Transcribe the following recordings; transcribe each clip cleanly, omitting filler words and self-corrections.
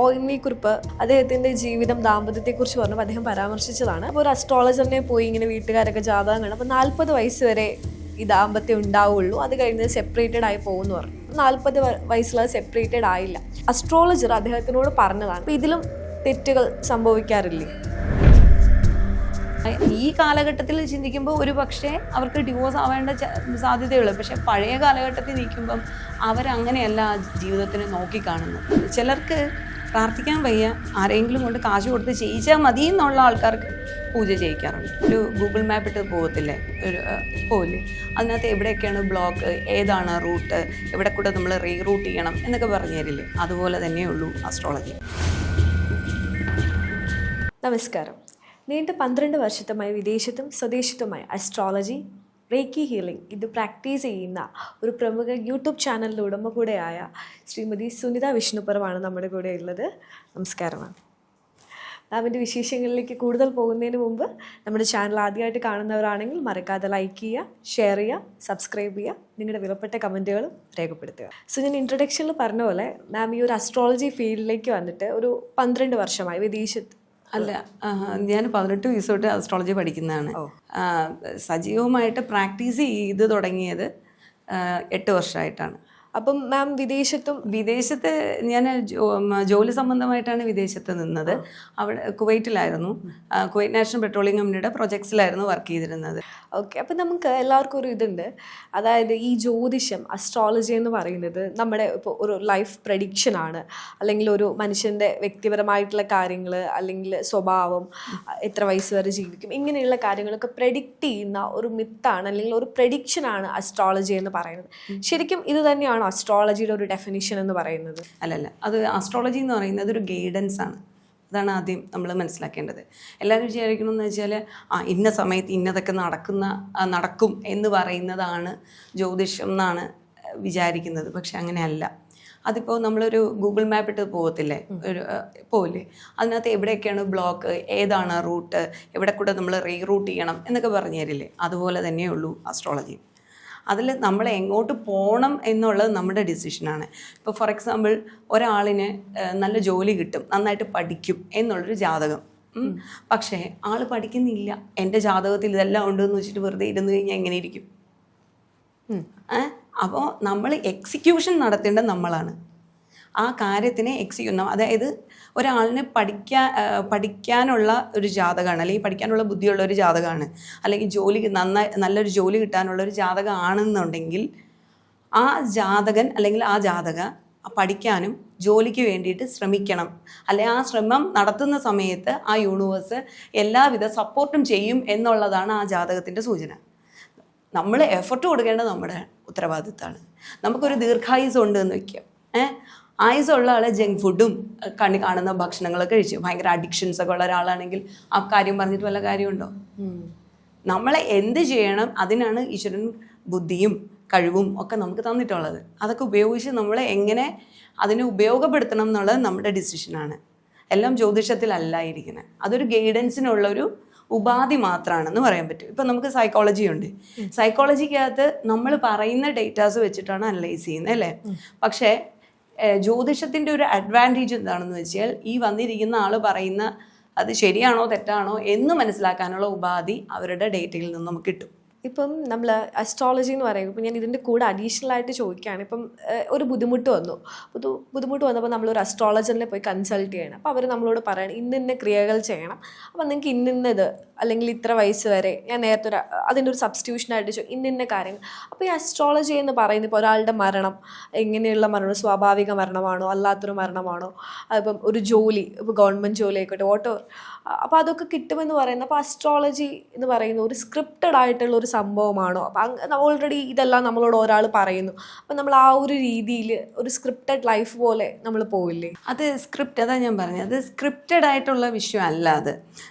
ഓയിൻവി കുറിപ്പ് അദ്ദേഹത്തിന്റെ ജീവിതം ദാമ്പത്യത്തെക്കുറിച്ച് പറഞ്ഞപ്പോൾ അദ്ദേഹം പരാമർശിച്ചതാണ്. അപ്പോൾ ഒരു അസ്ട്രോളജറിനെ പോയി ഇങ്ങനെ വീട്ടുകാരൊക്കെ ജാതകം കാണും. അപ്പോൾ 40 വയസ്സ് വരെ ഈ ദാമ്പത്യം ഉണ്ടാവുള്ളൂ, അത് കഴിഞ്ഞ് സെപ്പറേറ്റഡ് ആയി പോകുമെന്ന് പറഞ്ഞു. 40 വയസ്സിൽ സെപ്പറേറ്റഡ് ആയില്ല. അസ്ട്രോളജർ അദ്ദേഹത്തിനോട് പറഞ്ഞതാണ്. അപ്പോൾ ഇതിലും തെറ്റുകൾ സംഭവിക്കാറില്ലേ? ഈ കാലഘട്ടത്തിൽ ചിന്തിക്കുമ്പോൾ ഒരു പക്ഷേ അവർക്ക് ഡിവോഴ്സ് ആവേണ്ട സാധ്യതയുള്ളൂ. പക്ഷേ പഴയ കാലഘട്ടത്തിൽ നിൽക്കുമ്പം അവരങ്ങനെയല്ല ജീവിതത്തിനെ നോക്കിക്കാണുന്നത്. ചിലർക്ക് പ്രാർത്ഥിക്കാൻ വയ്യ, ആരെങ്കിലും കൊണ്ട് കാശ് കൊടുത്ത് ചെയ്യിച്ചാൽ മതി എന്നുള്ള ആൾക്കാർക്ക് പൂജ ചെയ്യിക്കാറുണ്ട്. ഒരു ഗൂഗിൾ മാപ്പ് ഇട്ട് പോകത്തില്ലേ, പോവില്ലേ, അതിനകത്ത് എവിടെയൊക്കെയാണ് ബ്ലോക്ക്, ഏതാണ് റൂട്ട്, എവിടെ കൂടെ നമ്മൾ റീറൂട്ട് ചെയ്യണം എന്നൊക്കെ പറഞ്ഞു തരില്ലേ, അതുപോലെ തന്നെയുള്ളൂ അസ്ട്രോളജി. നമസ്കാരം. നീണ്ട 12 വർഷത്തുമായി വിദേശത്തും സ്വദേശത്തുമായി അസ്ട്രോളജി, റേക്കി ഹീലിംഗ് ഇത് പ്രാക്ടീസ് ചെയ്യുന്ന ഒരു പ്രമുഖ യൂട്യൂബ് ചാനലിൻ്റെ ഉടമ കൂടെയായ ശ്രീമതി സുനിത വിഷ്ണുപുരമാണ് നമ്മുടെ കൂടെ ഉള്ളത്. നമസ്കാരമാണ് മാമിൻ്റെ വിശേഷങ്ങളിലേക്ക് കൂടുതൽ പോകുന്നതിന് മുമ്പ് നമ്മുടെ ചാനൽ ആദ്യമായിട്ട് കാണുന്നവരാണെങ്കിൽ മറക്കാതെ ലൈക്ക് ചെയ്യുക, ഷെയർ ചെയ്യുക, സബ്സ്ക്രൈബ് ചെയ്യുക, നിങ്ങളുടെ വിലപ്പെട്ട കമൻറ്റുകളും രേഖപ്പെടുത്തുക. സോ ഞാൻ ഇൻട്രൊഡക്ഷനിൽ പറഞ്ഞ പോലെ മാം ഈ ഒരു അസ്ട്രോളജി ഫീൽഡിലേക്ക് വന്നിട്ട് ഒരു 12 വർഷമായി വിദേശത്ത്. അല്ല, ഞാൻ 18 വയസ്സ് തൊട്ട് അസ്ട്രോളജി പഠിക്കുന്നതാണ്. സജീവമായിട്ട് പ്രാക്ടീസ് ചെയ്ത് തുടങ്ങിയത് 8 വർഷമായിട്ടാണ്. അപ്പം മാം വിദേശത്ത് ഞാൻ ജോലി സംബന്ധമായിട്ടാണ് വിദേശത്ത് നിന്നത്. അവിടെ കുവൈറ്റിലായിരുന്നു. കുവൈറ്റ് നാഷണൽ പെട്രോളിയം കമ്പനിയുടെ പ്രൊജക്ട്സിലായിരുന്നു വർക്ക് ചെയ്തിരുന്നത്. ഓക്കെ. അപ്പം നമുക്ക് എല്ലാവർക്കും ഒരു ഇതുണ്ട്, അതായത് ഈ ജ്യോതിഷം, അസ്ട്രോളജി എന്ന് പറയുന്നത് നമ്മുടെ ഇപ്പോൾ ഒരു ലൈഫ് പ്രഡിക്ഷൻ ആണ്, അല്ലെങ്കിൽ ഒരു മനുഷ്യൻ്റെ വ്യക്തിപരമായിട്ടുള്ള കാര്യങ്ങൾ, അല്ലെങ്കിൽ സ്വഭാവം, എത്ര വയസ്സ് വരെ ജീവിക്കും, ഇങ്ങനെയുള്ള കാര്യങ്ങളൊക്കെ പ്രഡിക്റ്റ് ചെയ്യുന്ന ഒരു മിത്താണ്, അല്ലെങ്കിൽ ഒരു പ്രഡിക്ഷനാണ് അസ്ട്രോളജി എന്ന് പറയുന്നത്. ശരിക്കും ഇത് തന്നെയാണ് അസ്ട്രോളജിയുടെ ഒരു ഡെഫിനിഷൻ എന്ന് പറയുന്നത്? അല്ലല്ല, അത് അസ്ട്രോളജി എന്ന് പറയുന്നത് ഒരു ഗൈഡൻസ് ആണ്. അതാണ് ആദ്യം നമ്മൾ മനസ്സിലാക്കേണ്ടത്. എല്ലാവരും വിചാരിക്കണമെന്ന് വെച്ചാൽ ഇന്ന സമയത്ത് ഇന്നതൊക്കെ നടക്കും എന്ന് പറയുന്നതാണ് ജ്യോതിഷം എന്നാണ് വിചാരിക്കുന്നത്. പക്ഷെ അങ്ങനെയല്ല. അതിപ്പോൾ നമ്മളൊരു ഗൂഗിൾ മാപ്പ് ഇട്ട് പോവില്ലേ, അതിനകത്ത് എവിടെയൊക്കെയാണ് ബ്ലോക്ക്, ഏതാണ് റൂട്ട്, എവിടെ കൂടെ നമ്മൾ റീറൂട്ട് ചെയ്യണം എന്നൊക്കെ പറഞ്ഞു തരില്ലേ, അതുപോലെ തന്നെയുള്ളൂ അസ്ട്രോളജി. അതിൽ നമ്മൾ എങ്ങോട്ട് പോകണം എന്നുള്ളത് നമ്മുടെ ഡിസിഷനാണ്. ഇപ്പോൾ ഫോർ എക്സാമ്പിൾ ഒരാളിന് നല്ല ജോലി കിട്ടും, നന്നായിട്ട് പഠിക്കും എന്നുള്ളൊരു ജാതകം. പക്ഷേ ആൾ പഠിക്കുന്നില്ല, എൻ്റെ ജാതകത്തിൽ ഇതെല്ലാം ഉണ്ടെന്ന് വെച്ചിട്ട് വെറുതെ ഇരുന്ന് കഴിഞ്ഞാൽ എങ്ങനെ ഇരിക്കും? അപ്പോൾ നമ്മൾ എക്സിക്യൂഷൻ നടത്തേണ്ടത് നമ്മളാണ്. ആ കാര്യത്തിനെ അതായത് ഒരാളിന് പഠിക്കാനുള്ള ഒരു ജാതകമാണ്, അല്ലെങ്കിൽ പഠിക്കാനുള്ള ബുദ്ധിയുള്ള ഒരു ജാതകമാണ്, അല്ലെങ്കിൽ നല്ലൊരു ജോലി കിട്ടാനുള്ള ഒരു ജാതകമാണെന്നുണ്ടെങ്കിൽ ആ ജാതകൻ അല്ലെങ്കിൽ ആ ജാതക പഠിക്കാനും ജോലിക്ക് വേണ്ടിയിട്ട് ശ്രമിക്കണം. അല്ലെങ്കിൽ ആ ശ്രമം നടത്തുന്ന സമയത്ത് ആ യൂണിവേഴ്സ് എല്ലാവിധ സപ്പോർട്ടും ചെയ്യും എന്നുള്ളതാണ് ആ ജാതകത്തിൻ്റെ സൂചന. നമ്മൾ എഫർട്ട് കൊടുക്കേണ്ടത് നമ്മുടെ ഉത്തരവാദിത്തമാണ്. നമുക്കൊരു ദീർഘായുസ് ഉണ്ട് എന്ന് വയ്ക്കാം. ആയുസുള്ള ആളെ ജങ്ക് ഫുഡും കാണുന്ന ഭക്ഷണങ്ങളൊക്കെ കഴിച്ചു ഭയങ്കര അഡിക്ഷൻസ് ഒക്കെ ഉള്ള ഒരാളാണെങ്കിൽ ആ കാര്യം പറഞ്ഞിട്ട് വല്ല കാര്യമുണ്ടോ? നമ്മളെ എന്ത് ചെയ്യണം, അതിനാണ് ഈശ്വരൻ ബുദ്ധിയും കഴിവും ഒക്കെ നമുക്ക് തന്നിട്ടുള്ളത്. അതൊക്കെ ഉപയോഗിച്ച് നമ്മളെ എങ്ങനെ അതിനെ ഉപയോഗപ്പെടുത്തണം എന്നുള്ളത് നമ്മുടെ ഡിസിഷനാണ്. എല്ലാം ജ്യോതിഷത്തിലല്ല ഇരിക്കുന്നത്. അതൊരു ഗൈഡൻസിനുള്ളൊരു ഉപാധി മാത്രമാണെന്ന് പറയാൻ പറ്റും. ഇപ്പം നമുക്ക് സൈക്കോളജി ഉണ്ട്. സൈക്കോളജിക്കകത്ത് നമ്മൾ പറയുന്ന ഡേറ്റാസ് വെച്ചിട്ടാണ് അനലൈസ് ചെയ്യുന്നത്, അല്ലേ? പക്ഷേ ജ്യോതിഷത്തിൻ്റെ ഒരു അഡ്വാൻറ്റേജ് എന്താണെന്ന് വെച്ചാൽ ഈ വന്നിരിക്കുന്ന ആൾ പറയുന്ന അത് ശരിയാണോ തെറ്റാണോ എന്ന് മനസ്സിലാക്കാനുള്ള ഉപാധി അവരുടെ ഡേറ്റയിൽ നിന്ന് നമുക്ക് കിട്ടും. ഇപ്പം നമ്മൾ അസ്ട്രോളജി എന്ന് പറയുമ്പോൾ ഇപ്പം ഞാൻ ഇതിൻ്റെ കൂടെ അഡീഷണൽ ആയിട്ട് ചോദിക്കുകയാണ്. ഇപ്പം ഒരു ബുദ്ധിമുട്ട് വന്നപ്പോൾ നമ്മളൊരു അസ്ട്രോളജറിനെ പോയി കൺസൾട്ട് ചെയ്യണം. അപ്പോൾ അവർ നമ്മളോട് പറയണം ഇന്ന ക്രിയകൾ ചെയ്യണം, അപ്പോൾ നിങ്ങൾക്ക് ഇന്നത് അല്ലെങ്കിൽ ഇത്ര വയസ്സ് വരെ, ഞാൻ നേരത്തെ അതിൻ്റെ ഒരു സബ്സ്റ്റിറ്റ്യൂഷനായിട്ട് ഇന്ന കാര്യങ്ങൾ. അപ്പോൾ ഈ അസ്ട്രോളജി എന്ന് പറയുന്നത് ഇപ്പോൾ ഒരാളുടെ മരണം എങ്ങനെയുള്ള മരണം, സ്വാഭാവിക മരണമാണോ അല്ലാത്തൊരു മരണമാണോ, അതിപ്പം ഒരു ജോലി, ഇപ്പോൾ ഗവൺമെൻറ് ജോലി ആയിക്കോട്ടെ, വോട്ടോർ, അപ്പോൾ അതൊക്കെ കിട്ടുമെന്ന് പറയുന്നത്. അപ്പോൾ അസ്ട്രോളജി എന്ന് പറയുന്ന ഒരു സ്ക്രിപ്റ്റഡ് ആയിട്ടുള്ള ഒരു സംഭവമാണോ? അപ്പം ഓൾറെഡി ഇതെല്ലാം നമ്മളോട് ഒരാൾ പറയുന്നു, അപ്പം നമ്മൾ ആ ഒരു രീതിയിൽ ഒരു സ്ക്രിപ്റ്റഡ് ലൈഫ് പോലെ നമ്മൾ പോവില്ലേ? അത് അതാ ഞാൻ പറഞ്ഞത്, അത് സ്ക്രിപ്റ്റഡ് ആയിട്ടുള്ള വിഷയം അല്ല. അത്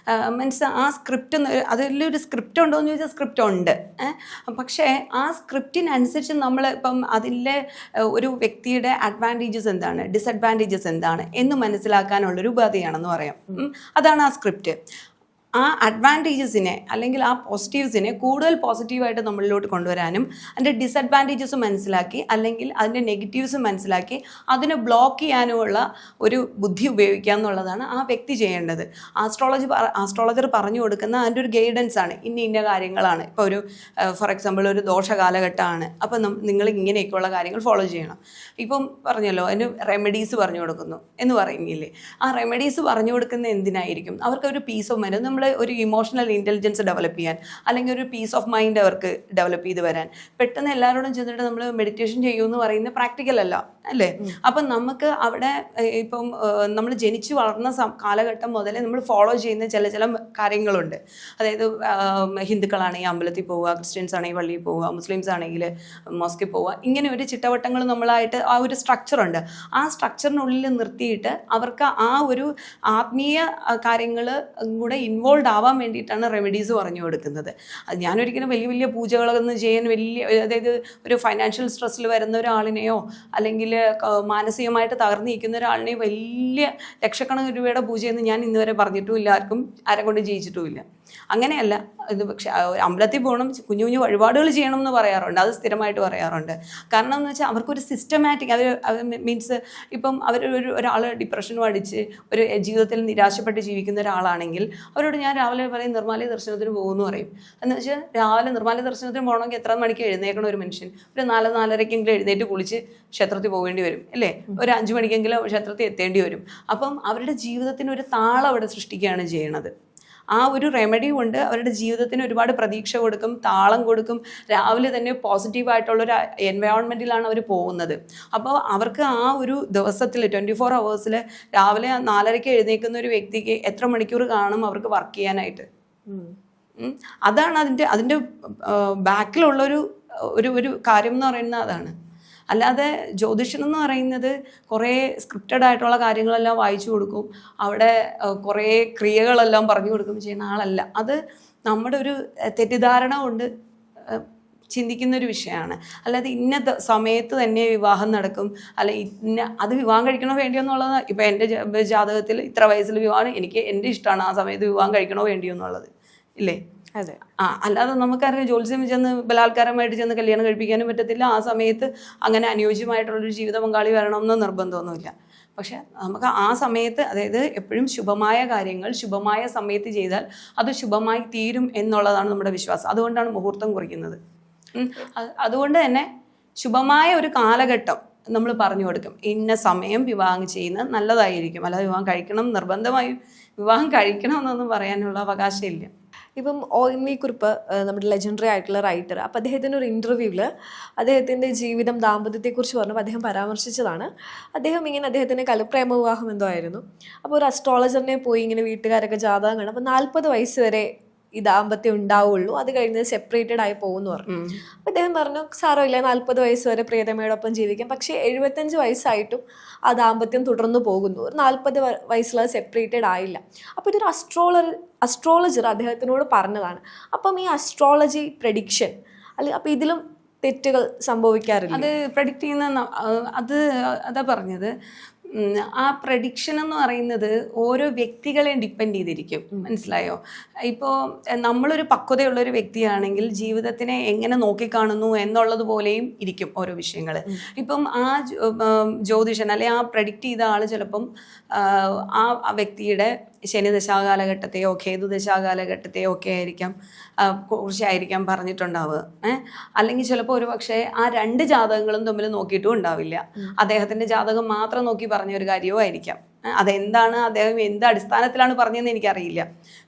മീൻസ് ആ സ്ക്രിപ്റ്റ് അതിലൊരു സ്ക്രിപ്റ്റ് ഉണ്ടോ എന്ന് ചോദിച്ചാൽ സ്ക്രിപ്റ്റ് ഉണ്ട്. പക്ഷേ ആ സ്ക്രിപ്റ്റിനനുസരിച്ച് നമ്മൾ ഇപ്പം അതിലെ ഒരു വ്യക്തിയുടെ അഡ്വാൻറ്റേജസ് എന്താണ്, ഡിസഡ്വാൻറ്റേജസ് എന്താണ് എന്ന് മനസ്സിലാക്കാനുള്ളൊരു ഉപാധിയാണെന്ന് പറയാം. അതാണ് ആ സ്ക്രിപ്റ്റ്. ആ അഡ്വാൻറ്റേജസിനെ അല്ലെങ്കിൽ ആ പോസിറ്റീവ്സിനെ കൂടുതൽ പോസിറ്റീവായിട്ട് നമ്മളിലോട്ട് കൊണ്ടുവരാനും അതിൻ്റെ ഡിസഡ്വാൻറ്റേജസ് മനസ്സിലാക്കി അല്ലെങ്കിൽ അതിൻ്റെ നെഗറ്റീവ്സ് മനസ്സിലാക്കി അതിനെ ബ്ലോക്ക് ചെയ്യാനുമുള്ള ഒരു ബുദ്ധി ഉപയോഗിക്കുക എന്നുള്ളതാണ് ആ വ്യക്തി ചെയ്യേണ്ടത്. ആസ്ട്രോളജർ പറഞ്ഞു കൊടുക്കുന്ന അതിൻ്റെ ഒരു ഗൈഡൻസ് ആണ്. ഇന്ന കാര്യങ്ങളാണ്. ഇപ്പോൾ ഒരു ഫോർ എക്സാമ്പിൾ ഒരു ദോഷ കാലഘട്ടമാണ്, അപ്പം നിങ്ങൾ ഇങ്ങനെയൊക്കെയുള്ള കാര്യങ്ങൾ ഫോളോ ചെയ്യണം. ഇപ്പം പറഞ്ഞല്ലോ അതിന് റെമഡീസ് പറഞ്ഞു കൊടുക്കുന്നു എന്ന് പറയുന്നില്ലേ, ആ റെമഡീസ് പറഞ്ഞു കൊടുക്കുന്ന എന്തിനായിരിക്കും? അവർക്കൊരു പീസ് ഓഫ് മൈൻഡ്, നമ്മൾ ഒരു ഇമോഷണൽ ഇൻ്റലിജൻസ് ഡെവലപ്പ് ചെയ്യാൻ, അല്ലെങ്കിൽ ഒരു പീസ് ഓഫ് മൈൻഡ് അവർക്ക് ഡെവലപ്പ് ചെയ്ത് വരാൻ. പെട്ടെന്ന് എല്ലാവരോടും ചെന്നിട്ട് നമ്മൾ മെഡിറ്റേഷൻ ചെയ്യുമെന്ന് പറയുന്നത് പ്രാക്ടിക്കൽ അല്ല അല്ലേ? അപ്പം നമുക്ക് അവിടെ ഇപ്പം നമ്മൾ ജനിച്ചു വളർന്ന കാലഘട്ടം മുതലേ നമ്മൾ ഫോളോ ചെയ്യുന്ന ചില കാര്യങ്ങളുണ്ട്. അതായത് ഹിന്ദുക്കളാണെങ്കിൽ അമ്പലത്തിൽ പോവുക, ക്രിസ്ത്യൻസ് ആണെങ്കിൽ പള്ളിയിൽ പോവുക, മുസ്ലിംസ് ആണെങ്കിൽ മോസ്കിൽ പോവുക, ഇങ്ങനെ ഒരു ചിട്ടവട്ടങ്ങൾ നമ്മളായിട്ട് ആ ഒരു സ്ട്രക്ചറുണ്ട്. ആ സ്ട്രക്ചറിനുള്ളിൽ നിർത്തിയിട്ട് അവർക്ക് ആ ഒരു ആത്മീയ കാര്യങ്ങൾ കൂടെ ഇൻവോൾവ് ആവാൻ വേണ്ടിയിട്ടാണ് റെമഡീസ് പറഞ്ഞു കൊടുക്കുന്നത്. അത് ഞാനൊരിക്കലും വലിയ പൂജകളൊന്നും ചെയ്യാൻ അതായത് ഒരു ഫൈനാൻഷ്യൽ സ്ട്രെസ്സിൽ വരുന്ന ഒരാളിനെയോ അല്ലെങ്കിൽ മാനസികമായിട്ട് തകർന്നിരിക്കുന്ന ഒരാളിനെയോ വലിയ ലക്ഷക്കണക്കിന് രൂപയുടെ പൂജയെന്ന് ഞാൻ ഇന്നുവരെ പറഞ്ഞിട്ടുമില്ല, ആരെ കൊണ്ട് ചെയ്യിച്ചിട്ടുമില്ല. അങ്ങനെയല്ല ഇത്. പക്ഷെ അമ്പലത്തിൽ പോകണം, കുഞ്ഞു കുഞ്ഞു വഴിപാടുകൾ ചെയ്യണം എന്ന് പറയാറുണ്ട്, അത് സ്ഥിരമായിട്ട് പറയാറുണ്ട്. കാരണം എന്ന് വെച്ചാൽ അവർക്കൊരു സിസ്റ്റമാറ്റിക്, അത് മീൻസ് ഇപ്പം ഒരാൾ ഡിപ്രഷനും അടിച്ച് ഒരു ജീവിതത്തിൽ നിരാശപ്പെട്ട് ജീവിക്കുന്ന ഒരാളാണെങ്കിൽ അവരോട് ഞാൻ രാവിലെ പറയും നിർമ്മാലയ ദർശനത്തിന് പോകുമെന്ന് പറയും. എന്ന് വെച്ചാൽ രാവിലെ നിർമ്മാലയ ദർശനത്തിന് പോകണമെങ്കിൽ എത്ര മണിക്ക് എഴുന്നേക്കണം ഒരു മനുഷ്യൻ? ഒരു 4-4:30 എഴുന്നേറ്റ് കുളിച്ച് ക്ഷേത്രത്തിൽ പോകേണ്ടി വരും അല്ലേ? ഒരു 5 മണിക്കെങ്കിലും ക്ഷേത്രത്തിൽ എത്തേണ്ടി വരും. അപ്പം അവരുടെ ജീവിതത്തിന് ഒരു താളം അവിടെ സൃഷ്ടിക്കുകയാണ് ചെയ്യണത്. ആ ഒരു റെമഡി കൊണ്ട് അവരുടെ ജീവിതത്തിന് ഒരുപാട് പ്രതീക്ഷ കൊടുക്കും, താളം കൊടുക്കും. രാവിലെ തന്നെ പോസിറ്റീവായിട്ടുള്ളൊരു എൻവയോൺമെൻറ്റിലാണ് അവർ പോകുന്നത്. അപ്പോൾ അവർക്ക് ആ ഒരു ദിവസത്തിൽ 24 hours രാവിലെ 4:30 എഴുന്നേൽക്കുന്ന ഒരു വ്യക്തിക്ക് എത്ര മണിക്കൂർ കാണും അവർക്ക് വർക്ക് ചെയ്യാനായിട്ട്? അതാണ് അതിൻ്റെ ബാക്കിലുള്ളൊരു ഒരു കാര്യം എന്ന് പറയുന്നത് അതാണ്. അല്ലാതെ ജ്യോതിഷം എന്ന് പറയുന്നത് കുറേ സ്ക്രിപ്റ്റഡ് ആയിട്ടുള്ള കാര്യങ്ങളെല്ലാം വായിച്ചു കൊടുക്കും, അവിടെ കുറേ ക്രിയകളെല്ലാം പറഞ്ഞു കൊടുക്കും ചെയ്യുന്ന ആളല്ല. അത് നമ്മുടെ ഒരു തെറ്റിദ്ധാരണ കൊണ്ട് ചിന്തിക്കുന്നൊരു വിഷയമാണ്. അല്ലാതെ ഇന്ന സമയത്ത് തന്നെ വിവാഹം നടക്കും, അല്ലെ അത് വിവാഹം കഴിക്കണോ വേണ്ടിയോ എന്നുള്ളത്. ഇപ്പം എൻ്റെ ജാതകത്തിൽ ഇത്ര വയസ്സിൽ വിവാഹം, എനിക്ക് എൻ്റെ ഇഷ്ടമാണ് ആ സമയത്ത് വിവാഹം കഴിക്കണോ വേണ്ടിയോ എന്നുള്ളത് ഇല്ലേ? അതെ. അല്ലാതെ നമുക്കറിയാം ജോത്സ്യം ചെന്ന് ബലാത്കാരമായിട്ട് ചെന്ന് കല്യാണം കഴിപ്പിക്കാനും പറ്റത്തില്ല. ആ സമയത്ത് അങ്ങനെ അനുയോജ്യമായിട്ടുള്ളൊരു ജീവിത പങ്കാളി വരണമെന്ന് നിർബന്ധമൊന്നുമില്ല. പക്ഷെ നമുക്ക് ആ സമയത്ത്, അതായത് എപ്പോഴും ശുഭമായ കാര്യങ്ങൾ ശുഭമായ സമയത്ത് ചെയ്താൽ അത് ശുഭമായി തീരും എന്നുള്ളതാണ് നമ്മുടെ വിശ്വാസം. അതുകൊണ്ടാണ് മുഹൂർത്തം കുറിക്കുന്നത്. അതുകൊണ്ട് തന്നെ ശുഭമായ ഒരു കാലഘട്ടം നമ്മൾ പറഞ്ഞു കൊടുക്കും. ഇന്ന സമയം വിവാഹം ചെയ്യുന്നത് നല്ലതായിരിക്കും. അല്ലാതെ വിവാഹം കഴിക്കണം, നിർബന്ധമായും വിവാഹം കഴിക്കണമെന്നൊന്നും പറയാനുള്ള അവകാശമില്ല. ഇപ്പം ONV കുറുപ്പ് നമ്മുടെ ലെജൻഡറി ആയിട്ടുള്ള റൈറ്റർ, അപ്പം അദ്ദേഹത്തിൻ്റെ ഒരു ഇൻ്റർവ്യൂവിൽ അദ്ദേഹത്തിൻ്റെ ജീവിതം ദാമ്പത്യത്തെക്കുറിച്ച് പറഞ്ഞപ്പോൾ അദ്ദേഹം പരാമർശിച്ചതാണ്. അദ്ദേഹത്തിൻ്റെ പ്രേമ വിവാഹം എന്തോ ആയിരുന്നു. അപ്പോൾ ഒരു അസ്ട്രോളജറിനെ പോയി ഇങ്ങനെ വീട്ടുകാരൊക്കെ ജാതകം കാണും. അപ്പോൾ 40 വയസ്സ് വരെ ഈ ദാമ്പത്യം ഉണ്ടാവുള്ളൂ, അത് കഴിഞ്ഞ് സെപ്പറേറ്റഡ് ആയി പോകുമെന്ന് പറഞ്ഞു. അപ്പം അദ്ദേഹം പറഞ്ഞു സാരമില്ല, 40 വയസ്സ് വരെ പ്രിയതമയോടൊപ്പം ജീവിക്കാം, പക്ഷേ 75 വയസ്സായിട്ടും ആ ദാമ്പത്യം തുടർന്നു പോകുന്നു. ഒരു 40 വയസ്സിൽ സെപ്പറേറ്റഡ് ആയില്ല. അപ്പോൾ ഇതൊരു അസ്ട്രോളജർ അദ്ദേഹത്തിനോട് പറഞ്ഞതാണ്. അപ്പം ഈ അസ്ട്രോളജി പ്രഡിക്ഷൻ അല്ലെങ്കിൽ അപ്പം ഇതിലും തെറ്റുകൾ സംഭവിക്കാറില്ല? അത് പ്രഡിക്റ്റ് ചെയ്യുന്ന അതാ പറഞ്ഞത്. ആ പ്രഡിക്ഷൻ എന്ന് പറയുന്നത് ഓരോ വ്യക്തികളെയും ഡിപ്പെൻഡ് ചെയ്തിരിക്കും. മനസ്സിലായോ? ഇപ്പോൾ നമ്മളൊരു പക്വതയുള്ളൊരു വ്യക്തിയാണെങ്കിൽ ജീവിതത്തിനെ എങ്ങനെ നോക്കിക്കാണുന്നു എന്നുള്ളതുപോലെയും ഇരിക്കും ഓരോ വിഷയങ്ങൾ. ഇപ്പം ആ ജ്യോതിഷൻ അല്ലെങ്കിൽ ആ പ്രഡിക്റ്റ് ചെയ്ത ആൾ ചിലപ്പം ആ വ്യക്തിയുടെ ശനിദശാകാലഘട്ടത്തെയോ കേതുദശാകാലഘട്ടത്തെയോ ഒക്കെ ആയിരിക്കാം കുറിച്ചായിരിക്കാം പറഞ്ഞിട്ടുണ്ടാവുക. അല്ലെങ്കിൽ ചിലപ്പോൾ ഒരു പക്ഷേ ആ 2 ജാതകങ്ങളും തമ്മിൽ നോക്കിയിട്ടും ഉണ്ടാവില്ല. അദ്ദേഹത്തിൻ്റെ ജാതകം മാത്രം നോക്കി പറഞ്ഞ ഒരു കാര്യവും ആയിരിക്കാം. അതെന്താണ്, അദ്ദേഹം എന്ത് അടിസ്ഥാനത്തിലാണ് പറഞ്ഞതെന്ന് എനിക്കറിയില്ല.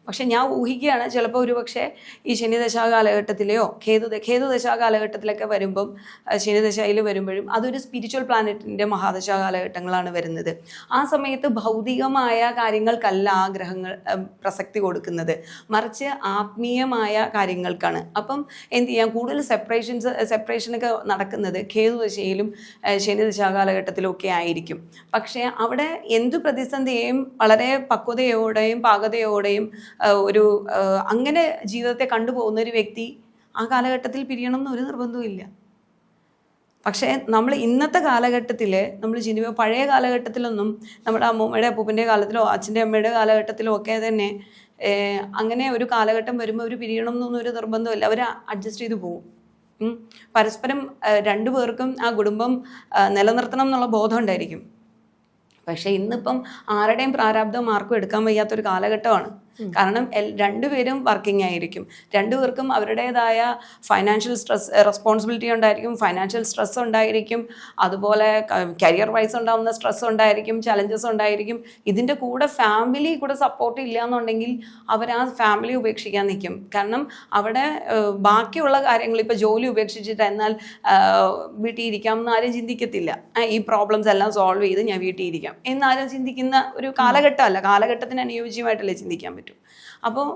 പക്ഷെ ഞാൻ ഊഹിക്കുകയാണ്, ചിലപ്പോൾ ഒരു പക്ഷേ ഈ ശനിദശാ കാലഘട്ടത്തിലെയോ കേതുദശാ കാലഘട്ടത്തിലൊക്കെ വരുമ്പം, ശനിദശയിൽ വരുമ്പോഴും അതൊരു സ്പിരിച്വൽ പ്ലാനറ്റിൻ്റെ മഹാദശാ കാലഘട്ടങ്ങളാണ് വരുന്നത്. ആ സമയത്ത് ഭൗതികമായ കാര്യങ്ങൾക്കല്ല ആ ഗ്രഹങ്ങൾ പ്രസക്തി കൊടുക്കുന്നത്, മറിച്ച് ആത്മീയമായ കാര്യങ്ങൾക്കാണ്. അപ്പം എന്ത് ചെയ്യാം, കൂടുതൽ സെപ്പറേഷനൊക്കെ നടക്കുന്നത് കേതുദശയിലും ശനിദശാ കാലഘട്ടത്തിലും ഒക്കെ ആയിരിക്കും. പക്ഷേ അവിടെ എന്തു പ്രതിസന്ധിയെയും വളരെ പക്വതയോടെയും പാകതയോടെയും അങ്ങനെ ജീവിതത്തെ കണ്ടുപോകുന്ന ഒരു വ്യക്തി ആ കാലഘട്ടത്തിൽ പിരിയണം എന്ന് ഒരു നിർബന്ധവും ഇല്ല. പക്ഷേ നമ്മൾ ഇന്നത്തെ കാലഘട്ടത്തിൽ നമ്മൾ പഴയ കാലഘട്ടത്തിലൊന്നും നമ്മുടെ അമ്മൂമ്മയുടെ അപ്പൂപ്പൻ്റെ കാലത്തിലോ അച്ഛൻ്റെ അമ്മയുടെ കാലഘട്ടത്തിലോ ഒക്കെ തന്നെ അങ്ങനെ ഒരു കാലഘട്ടം വരുമ്പോൾ അവർ പിരിയണം എന്നൊന്നും ഒരു നിർബന്ധമില്ല, അവർ അഡ്ജസ്റ്റ് ചെയ്ത് പോകും. പരസ്പരം രണ്ടുപേർക്കും ആ കുടുംബം നിലനിർത്തണം എന്നുള്ള ബോധം ഉണ്ടായിരിക്കും. പക്ഷെ ഇന്നിപ്പം ആരുടെയും പ്രാരാബ്ദം ആർക്കും എടുക്കാൻ വയ്യാത്തൊരു കാലഘട്ടമാണ്. കാരണം രണ്ടുപേരും വർക്കിംഗ് ആയിരിക്കും, രണ്ടുപേർക്കും അവരുടേതായ ഫൈനാൻഷ്യൽ റെസ്പോൺസിബിലിറ്റി ഉണ്ടായിരിക്കും, ഫൈനാൻഷ്യൽ സ്ട്രെസ് ഉണ്ടായിരിക്കും, അതുപോലെ കരിയർ വൈസ് ഉണ്ടാകുന്ന സ്ട്രെസ് ഉണ്ടായിരിക്കും, ചലഞ്ചസ് ഉണ്ടായിരിക്കും. ഇതിൻ്റെ കൂടെ ഫാമിലി കൂടെ സപ്പോർട്ട് ഇല്ല എന്നുണ്ടെങ്കിൽ അവർ ആ ഫാമിലി ഉപേക്ഷിക്കാൻ നിൽക്കും. കാരണം അവിടെ ബാക്കിയുള്ള കാര്യങ്ങൾ, ഇപ്പോൾ ജോലി ഉപേക്ഷിച്ചിട്ട് എന്നാൽ വീട്ടിൽ ഇരിക്കാം എന്ന് ആരും ചിന്തിക്കത്തില്ല. ഈ പ്രോബ്ലംസ് എല്ലാം സോൾവ് ചെയ്ത് ഞാൻ വീട്ടിൽ ഇരിക്കാം എന്നാരും ചിന്തിക്കുന്ന ഒരു കാലഘട്ടമല്ല. കാലഘട്ടത്തിന് അനുയോജ്യമായിട്ടല്ലേ ചിന്തിക്കാൻ പറ്റും. അപ്പോൾ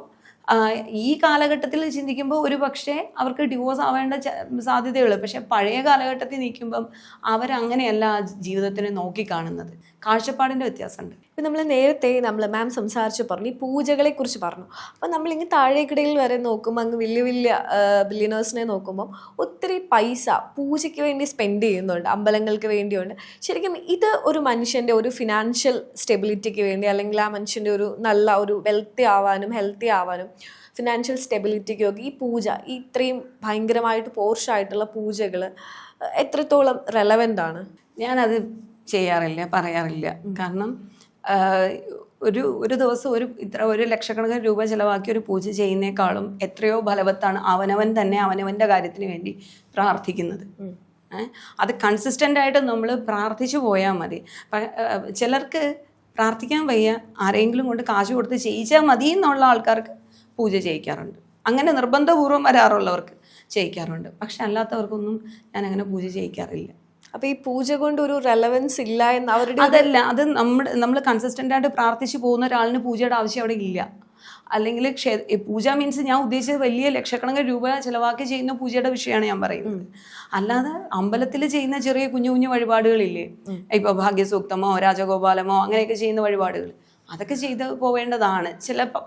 ഈ കാലഘട്ടത്തിൽ ചിന്തിക്കുമ്പോൾ ഒരു പക്ഷേ അവർക്ക് ഡിവോഴ്സ് ആവേണ്ട സാധ്യതയുള്ളൂ. പക്ഷെ പഴയ കാലഘട്ടത്തിൽ നിൽക്കുമ്പം അവരങ്ങനെയല്ല ജീവിതത്തിനെ നോക്കിക്കാണുന്നത്. കാഴ്ചപ്പാടിൻ്റെ വ്യത്യാസമുണ്ട്. ഇപ്പം നമ്മൾ മാം സംസാരിച്ച് പറഞ്ഞു, ഈ പൂജകളെ കുറിച്ച് പറഞ്ഞു. അപ്പം നമ്മളിങ്ങനെ താഴേക്കിടയിൽ വരെ നോക്കുമ്പോൾ അങ്ങ് വലിയ വലിയ ബില്യനേഴ്സിനെ നോക്കുമ്പം ഒത്തിരി പൈസ പൂജയ്ക്ക് വേണ്ടി സ്പെൻഡ് ചെയ്യുന്നുണ്ട്, അമ്പലങ്ങൾക്ക് വേണ്ടിയുണ്ട്. ശരിക്കും ഇത് ഒരു മനുഷ്യൻ്റെ ഒരു ഫിനാൻഷ്യൽ സ്റ്റെബിലിറ്റിക്ക് വേണ്ടി, അല്ലെങ്കിൽ ആ മനുഷ്യൻ്റെ ഒരു നല്ല ഒരു വെൽത്തി ആവാനും ഹെൽത്തി ആവാനും ഫിനാൻഷ്യൽ സ്റ്റെബിലിറ്റിക്കൊക്കെ ഈ പൂജ, ഈ ഇത്രയും ഭയങ്കരമായിട്ട് പോർഷായിട്ടുള്ള പൂജകൾ എത്രത്തോളം റെലവൻ്റ് ആണ്? ഞാനത് ചെയ്യാറില്ല, പറയാറില്ല. കാരണം ഒരു ദിവസം ഒരു ലക്ഷക്കണക്കിന് രൂപ ചിലവാക്കി ഒരു പൂജ ചെയ്യുന്നേക്കാളും എത്രയോ ഫലവത്താണ് അവനവൻ തന്നെ അവനവൻ്റെ കാര്യത്തിന് വേണ്ടി പ്രാർത്ഥിക്കുന്നത്. അത് കൺസിസ്റ്റൻ്റ് ആയിട്ട് നമ്മൾ പ്രാർത്ഥിച്ചു പോയാൽ മതി. ചിലർക്ക് പ്രാർത്ഥിക്കാൻ വയ്യ, ആരെങ്കിലും കൊണ്ട് കാശ് കൊടുത്ത് ചെയ്യിച്ചാൽ മതി എന്നുള്ള ആൾക്കാർക്ക് പൂജ ചെയ്യിക്കാറുണ്ട്. അങ്ങനെ നിർബന്ധപൂർവ്വം വരാറുള്ളവർക്ക് ചെയ്യിക്കാറുണ്ട്. പക്ഷെ അല്ലാത്തവർക്കൊന്നും ഞാൻ അങ്ങനെ പൂജ ചെയ്യിക്കാറില്ല. അപ്പോൾ ഈ പൂജ കൊണ്ട് ഒരു റെലവൻസ് ഇല്ല എന്ന് അവരുടെ അതല്ല, അത് നമ്മൾ കൺസിസ്റ്റൻ്റ് ആയിട്ട് പ്രാർത്ഥിച്ചു പോകുന്ന ഒരാളിന് പൂജയുടെ ആവശ്യം അവിടെ ഇല്ല. അല്ലെങ്കിൽ പൂജ മീൻസ് ഞാൻ ഉദ്ദേശിച്ചത് വലിയ ലക്ഷക്കണക്കിന് രൂപ ചിലവാക്കി ചെയ്യുന്ന പൂജയുടെ വിഷയമാണ് ഞാൻ പറയുന്നത്. അല്ലാതെ അമ്പലത്തിൽ ചെയ്യുന്ന ചെറിയ കുഞ്ഞു കുഞ്ഞു വഴിപാടുകളില്ലേ, ഇപ്പോൾ ഭാഗ്യസൂക്തമോ രാജഗോപാലമോ അങ്ങനെയൊക്കെ ചെയ്യുന്ന വഴിപാടുകൾ, അതൊക്കെ ചെയ്ത് പോവേണ്ടതാണ്.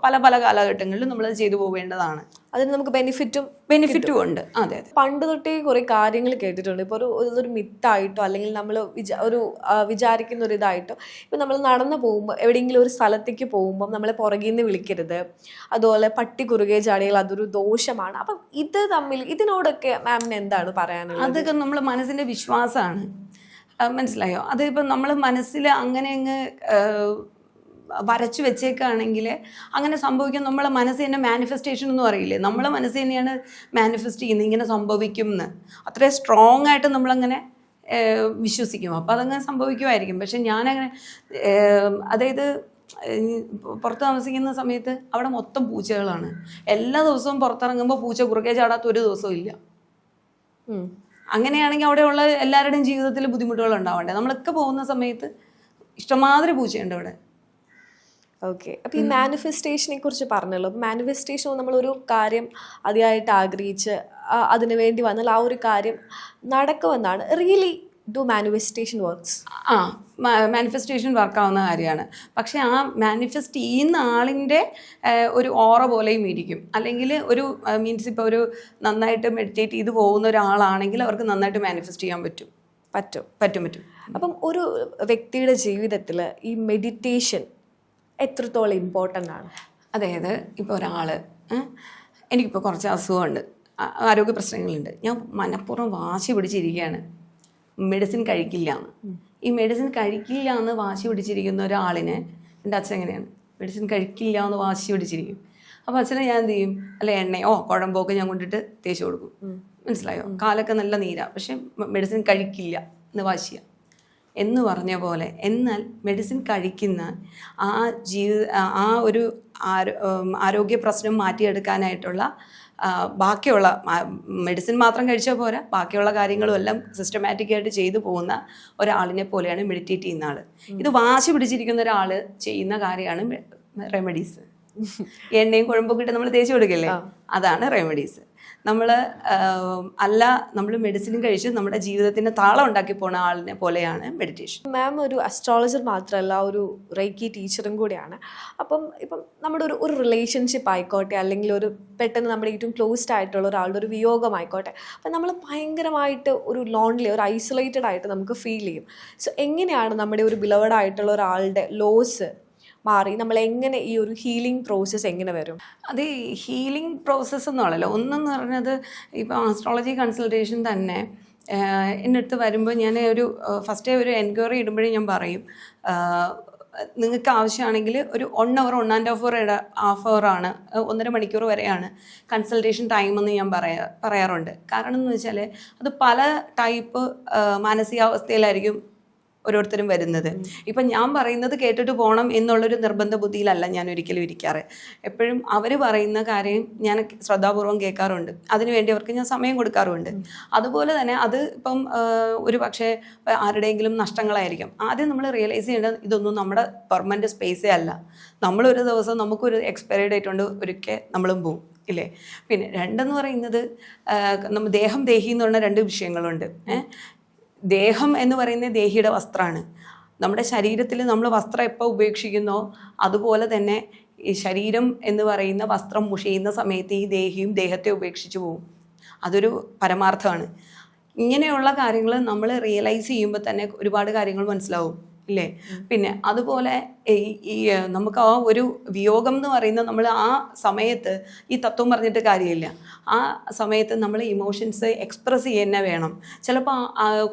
പല കാലഘട്ടങ്ങളിലും നമ്മളത് ചെയ്തു പോവേണ്ടതാണ്. അതിന് നമുക്ക് ബെനിഫിറ്റും ഉണ്ട്. അതെ. പണ്ട് തൊട്ടേ കുറേ കാര്യങ്ങൾ കേട്ടിട്ടുണ്ട്. ഇപ്പോൾ ഒരു മിത്തായിട്ടോ അല്ലെങ്കിൽ നമ്മൾ വിചാരിക്കുന്ന ഒരു ഇതായിട്ടോ, ഇപ്പം നമ്മൾ നടന്നു പോകുമ്പോൾ എവിടെയെങ്കിലും ഒരു സ്ഥലത്തേക്ക് പോകുമ്പോൾ നമ്മളെ പുറകിൽ നിന്ന് വിളിക്കരുത്, അതുപോലെ പട്ടി കുറുകെ ചാടിയാൽ അതൊരു ദോഷമാണ്. അപ്പം ഇതിനോടൊക്കെ മാമിന് എന്താണ് പറയാനുള്ളത്? അതൊക്കെ നമ്മൾ മനസ്സിൻ്റെ വിശ്വാസമാണ്, മനസ്സിലായോ? അതിപ്പം നമ്മൾ മനസ്സിൽ അങ്ങനെ അങ്ങ് വരച്ചു വെച്ചേക്കാണെങ്കിൽ അങ്ങനെ സംഭവിക്കും. നമ്മളെ മനസ്സ് തന്നെ മാനിഫെസ്റ്റേഷൻ ഒന്നും അറിയില്ലേ, നമ്മളെ മനസ്സ് തന്നെയാണ് മാനിഫെസ്റ്റ് ചെയ്യുന്നത് ഇങ്ങനെ സംഭവിക്കും എന്ന്. അത്രയും സ്ട്രോങ് ആയിട്ട് നമ്മളങ്ങനെ വിശ്വസിക്കും. അപ്പോൾ അതങ്ങനെ സംഭവിക്കുമായിരിക്കും. പക്ഷെ ഞാനങ്ങനെ അതായത് പുറത്ത് താമസിക്കുന്ന സമയത്ത് അവിടെ മൊത്തം പൂച്ചകളാണ്. എല്ലാ ദിവസവും പുറത്തിറങ്ങുമ്പോൾ പൂച്ച കുറുകെ ചാടാത്ത ഒരു ദിവസവും ഇല്ല. അങ്ങനെയാണെങ്കിൽ അവിടെയുള്ള എല്ലാവരുടെയും ജീവിതത്തിൽ ബുദ്ധിമുട്ടുകൾ ഉണ്ടാവണ്ടേ? നമ്മളൊക്കെ പോകുന്ന സമയത്ത് ഇഷ്ടമാതിരി പൂച്ചയുണ്ട് അവിടെ. ഓക്കെ. അപ്പോൾ ഈ മാനിഫെസ്റ്റേഷനെ കുറിച്ച് പറഞ്ഞല്ലോ. അപ്പോൾ മാനിഫെസ്റ്റേഷൻ നമ്മളൊരു കാര്യം അതിയായിട്ട് ആഗ്രഹിച്ച് അതിനു വേണ്ടി വന്നാൽ ആ ഒരു കാര്യം നടക്കുമെന്നാണ്. Really do manifestation works? Manifestation വർക്കാവുന്ന കാര്യമാണ്. പക്ഷെ ആ മാനിഫെസ്റ്റ് ചെയ്യുന്ന ആളിൻ്റെ ഒരു ഓറ പോലെയും ഇരിക്കും. അല്ലെങ്കിൽ ഒരു മീൻസ് ഇപ്പോൾ ഒരു നന്നായിട്ട് മെഡിറ്റേറ്റ് ചെയ്ത് പോകുന്ന ഒരാളാണെങ്കിൽ അവർക്ക് നന്നായിട്ട് മാനിഫെസ്റ്റ് ചെയ്യാൻ പറ്റും. അപ്പം ഒരു വ്യക്തിയുടെ ജീവിതത്തിൽ ഈ മെഡിറ്റേഷൻ എത്രത്തോളം ഇമ്പോർട്ടൻ്റ് ആണ്? അതായത് ഇപ്പോൾ ഒരാൾ, എനിക്കിപ്പോൾ കുറച്ച് അസുഖമുണ്ട്, ആരോഗ്യ പ്രശ്നങ്ങളുണ്ട്, ഞാൻ മനഃപൂർവ്വം വാശി പിടിച്ചിരിക്കുകയാണ് മെഡിസിൻ കഴിക്കില്ല എന്ന്. ഈ മെഡിസിൻ കഴിക്കില്ല എന്ന് വാശി പിടിച്ചിരിക്കുന്ന ഒരാളിന് എൻ്റെ അച്ഛൻ എങ്ങനെയാണ്, മെഡിസിൻ കഴിക്കില്ല എന്ന് വാശി പിടിച്ചിരിക്കും. അപ്പോൾ അച്ഛനെ ഞാൻ എന്ത് ചെയ്യും, അല്ല എണ്ണയോ കുഴമ്പൊക്കെ ഞാൻ കൊണ്ടിട്ട് തേച്ച് കൊടുക്കും. മനസ്സിലായോ? കാലൊക്കെ നല്ല നീരാ, പക്ഷെ മെഡിസിൻ കഴിക്കില്ല എന്ന് വാശിയാണ് എന്ന് പറഞ്ഞ പോലെ. എന്നാൽ മെഡിസിൻ കഴിക്കുന്ന ആ ഒരു ആരോഗ്യ പ്രശ്നം മാറ്റിയെടുക്കാനായിട്ടുള്ള ബാക്കിയുള്ള മെഡിസിൻ മാത്രം കഴിച്ചാൽ പോരാ, ബാക്കിയുള്ള കാര്യങ്ങളും എല്ലാം സിസ്റ്റമാറ്റിക്കായിട്ട് ചെയ്തു പോകുന്ന ഒരാളിനെ പോലെയാണ് മെഡിറ്റേറ്റ് ചെയ്യുന്ന ആൾ. ഇത് വാശി പിടിച്ചിരിക്കുന്ന ഒരാൾ ചെയ്യുന്ന കാര്യമാണ് റെമഡീസ്. എണ്ണയും കുഴമ്പൊക്കെ ഇട്ട് നമ്മൾ തേച്ച് കൊടുക്കില്ലേ, അതാണ് റെമഡീസ്. നമ്മൾ മെഡിസിനും കഴിച്ച് നമ്മുടെ ജീവിതത്തിന് താളം ഉണ്ടാക്കി പോണ ആളിനെ പോലെയാണ് മെഡിറ്റേഷൻ. മാം ഒരു അസ്ട്രോളജർ മാത്രമല്ല, ഒരു റേക്കി ടീച്ചറും കൂടിയാണ്. ഇപ്പം നമ്മുടെ ഒരു റിലേഷൻഷിപ്പ് ആയിക്കോട്ടെ, അല്ലെങ്കിൽ പെട്ടെന്ന് നമ്മുടെ ഏറ്റവും ക്ലോസ്ഡ് ആയിട്ടുള്ള ഒരാളുടെ ഒരു വിയോഗമായിക്കോട്ടെ, അപ്പം നമ്മൾ ഭയങ്കരമായിട്ട് ഒരു ലോൺലി, ഒരു ഐസൊലേറ്റഡ് ആയിട്ട് നമുക്ക് ഫീൽ ചെയ്യും. സോ എങ്ങനെയാണ് നമ്മുടെ ഒരു ബിലവഡ് ആയിട്ടുള്ള ഒരാളുടെ ലോസ് മാറി നമ്മൾ എങ്ങനെ ഈ ഒരു ഹീലിംഗ് പ്രോസസ്സ് എങ്ങനെ വരും? അത് ഹീലിംഗ് പ്രോസസ്സ് എന്നുള്ളല്ലോ, ഒന്നെന്ന് പറഞ്ഞത് ഇപ്പോൾ ആസ്ട്രോളജി കൺസൾട്ടേഷൻ തന്നെ എൻ്റെ അടുത്ത് വരുമ്പോൾ ഞാൻ ഒരു ഫസ്റ്റേ ഒരു എൻക്വയറി ഇടുമ്പോഴേ ഞാൻ പറയും, നിങ്ങൾക്ക് ആവശ്യമാണെങ്കിൽ ഒരു 1 hour 1.5 hour ആണ്, 1.5 മണിക്കൂർ വരെയാണ് കൺസൾട്ടേഷൻ ടൈം എന്ന് ഞാൻ പറയാറുണ്ട്. കാരണം എന്ന് വെച്ചാൽ അത് പല ടൈപ്പ് മാനസികാവസ്ഥയിലായിരിക്കും ഓരോരുത്തരും വരുന്നത്. ഇപ്പം ഞാൻ പറയുന്നത് കേട്ടിട്ട് പോകണം എന്നുള്ളൊരു നിർബന്ധ ബുദ്ധിയിലല്ല ഞാൻ ഒരിക്കലും ഇരിക്കാറ്. എപ്പോഴും അവർ പറയുന്ന കാര്യം ഞാൻ ശ്രദ്ധാപൂർവം കേൾക്കാറുണ്ട്, അതിനുവേണ്ടി അവർക്ക് ഞാൻ സമയം കൊടുക്കാറുമുണ്ട്. അതുപോലെ തന്നെ അത് ഇപ്പം ഒരു പക്ഷേ ആരുടെയെങ്കിലും നഷ്ടങ്ങളായിരിക്കും. ആദ്യം നമ്മൾ റിയലൈസ് ചെയ്യേണ്ടത് ഇതൊന്നും നമ്മുടെ പെർമനൻറ്റ് സ്പേസേ അല്ല. നമ്മളൊരു ദിവസം നമുക്കൊരു എക്സ്പയറി ഡേറ്റ് കൊണ്ട് ഒരിക്കൽ നമ്മളും പോവും ഇല്ലേ. പിന്നെ രണ്ടെന്ന് പറയുന്നത് നമ്മൾ ദേഹം ദേഹി എന്ന് പറഞ്ഞ 2 വിഷയങ്ങളുണ്ട്. ദേഹം എന്ന് പറയുന്നത് ദേഹിയുടെ വസ്ത്രമാണ്. നമ്മുടെ ശരീരത്തിൽ നമ്മൾ വസ്ത്രം എപ്പോൾ ഉപേക്ഷിക്കുന്നോ അതുപോലെ തന്നെ ഈ ശരീരം എന്ന് പറയുന്ന വസ്ത്രം മുഷിയുന്ന സമയത്ത് ഈ ദേഹിയും ദേഹത്തെ ഉപേക്ഷിച്ച് പോകും. അതൊരു പരമാർത്ഥമാണ്. ഇങ്ങനെയുള്ള കാര്യങ്ങൾ നമ്മൾ റിയലൈസ് ചെയ്യുമ്പോൾ തന്നെ ഒരുപാട് കാര്യങ്ങൾ മനസ്സിലാവും ഇല്ലേ. പിന്നെ അതുപോലെ ഈ നമുക്ക് ആ ഒരു വിയോഗം എന്ന് പറയുന്നത് നമ്മൾ ആ സമയത്ത് ഈ തത്വം പറഞ്ഞിട്ട് കാര്യമില്ല. ആ സമയത്ത് നമ്മൾ ഇമോഷൻസ് എക്സ്പ്രസ് ചെയ്യുന്ന വേണം. ചിലപ്പോൾ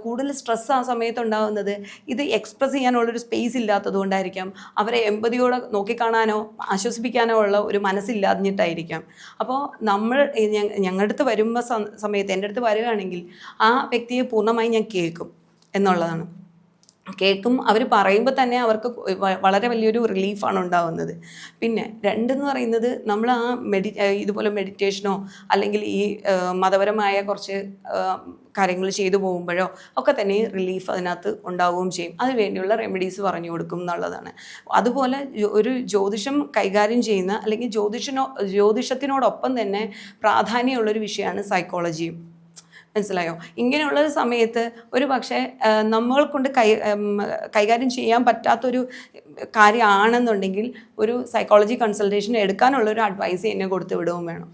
കൂടുതൽ സ്ട്രെസ് ആ സമയത്ത് ഉണ്ടാകുന്നത് ഇത് എക്സ്പ്രസ് ചെയ്യാനുള്ളൊരു സ്പേസ് ഇല്ലാത്തത് കൊണ്ടായിരിക്കാം. അവരെ എമ്പതിയോടെ നോക്കിക്കാണാനോ ആശ്വസിപ്പിക്കാനോ ഉള്ള ഒരു മനസ്സില്ലാഞ്ഞിട്ടായിരിക്കാം. അപ്പോൾ നമ്മൾ ഞങ്ങളുടെ അടുത്ത് വരുമ്പോൾ സമയത്ത് എൻ്റെ അടുത്ത് വരികയാണെങ്കിൽ ആ വ്യക്തിയെ പൂർണ്ണമായി ഞാൻ കേൾക്കും എന്നുള്ളതാണ്. കേൾക്കും. അവർ പറയുമ്പോൾ തന്നെ അവർക്ക് വളരെ വലിയൊരു റിലീഫാണ് ഉണ്ടാകുന്നത്. പിന്നെ രണ്ടെന്ന് പറയുന്നത് നമ്മൾ ആ ഇതുപോലെ മെഡിറ്റേഷനോ അല്ലെങ്കിൽ ഈ മതപരമായ കുറച്ച് കാര്യങ്ങൾ ചെയ്തു പോകുമ്പോഴോ ഒക്കെ തന്നെ റിലീഫ് അതിനകത്ത് ഉണ്ടാവുകയും ചെയ്യും. അതിനുവേണ്ടിയുള്ള റെമഡീസ് പറഞ്ഞു കൊടുക്കും എന്നുള്ളതാണ്. അതുപോലെ ഒരു ജ്യോതിഷം കൈകാര്യം ചെയ്യുന്ന അല്ലെങ്കിൽ ജ്യോതിഷത്തിനോടൊപ്പം തന്നെ പ്രാധാന്യമുള്ളൊരു വിഷയമാണ് സൈക്കോളജിയും. മനസ്സിലായോ? ഇങ്ങനെയുള്ളൊരു സമയത്ത് ഒരു പക്ഷേ നമ്മൾ കൊണ്ട് കൈകാര്യം ചെയ്യാൻ പറ്റാത്തൊരു കാര്യമാണെന്നുണ്ടെങ്കിൽ ഒരു സൈക്കോളജി കൺസൾട്ടേഷൻ എടുക്കാനുള്ളൊരു അഡ്വൈസ് എന്നെ കൊടുത്ത് വിടുകയും വേണം.